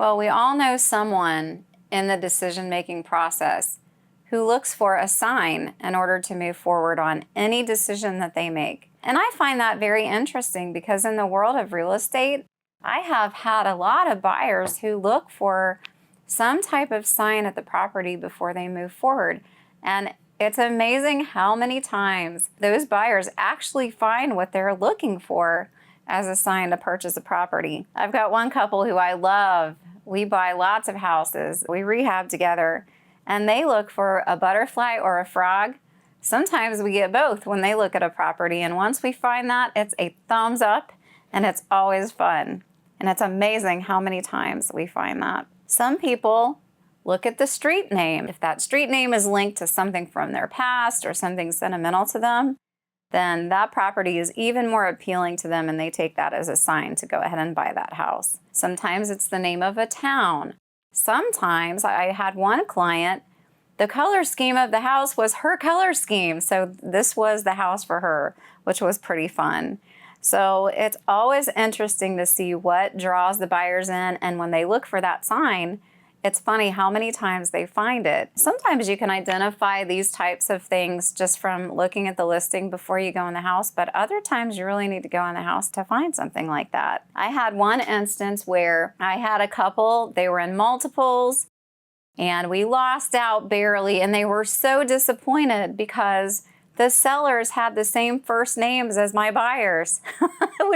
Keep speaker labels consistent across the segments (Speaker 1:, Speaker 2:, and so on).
Speaker 1: Well, we all know someone in the decision-making process who looks for a sign in order to move forward on any decision that they make. And I find that very interesting because in the world of real estate, I have had a lot of buyers who look for some type of sign at the property before they move forward. And it's amazing how many times those buyers actually find what they're looking for as a sign to purchase a property. I've got one couple who I love. We buy lots of houses. We rehab together, and they look for a butterfly or a frog. Sometimes we get both when they look at a property, and once we find that, it's a thumbs up, and it's always fun. And it's amazing how many times we find that. Some people look at the street name. If that street name is linked to something from their past or something sentimental to them, then that property is even more appealing to them, and they take that as a sign to go ahead and buy that house. Sometimes it's the name of a town. Sometimes I had one client, the color scheme of the house was her color scheme, so this was the house for her, which was pretty fun. So it's always interesting to see what draws the buyers in, and when they look for that sign, it's funny how many times they find it. Sometimes you can identify these types of things just from looking at the listing before you go in the house, but other times you really need to go in the house to find something like that. I had one instance where I had a couple, they were in multiples, and we lost out barely, and they were so disappointed because the sellers had the same first names as my buyers, and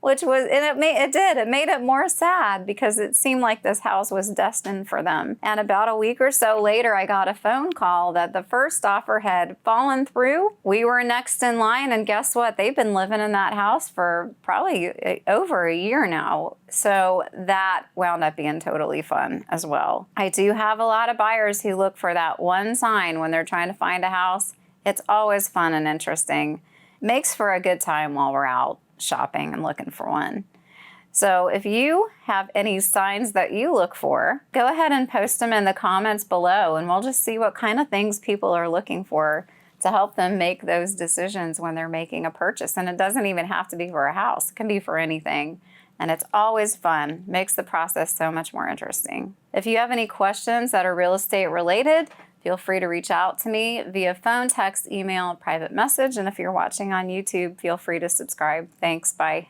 Speaker 1: it made it more sad because it seemed like this house was destined for them. And about a week or so later, I got a phone call that the first offer had fallen through. We were next in line, and guess what? They've been living in that house for probably over a year now. So that wound up being totally fun as well. I do have a lot of buyers who look for that one sign when they're trying to find a house. It's always fun and interesting. Makes for a good time while we're out shopping and looking for one. So if you have any signs that you look for, go ahead and post them in the comments below, and we'll just see what kind of things people are looking for to help them make those decisions when they're making a purchase. And it doesn't even have to be for a house. It can be for anything. And it's always fun. Makes the process so much more interesting. If you have any questions that are real estate related, feel free to reach out to me via phone, text, email, private message. And if you're watching on YouTube, feel free to subscribe. Thanks. Bye.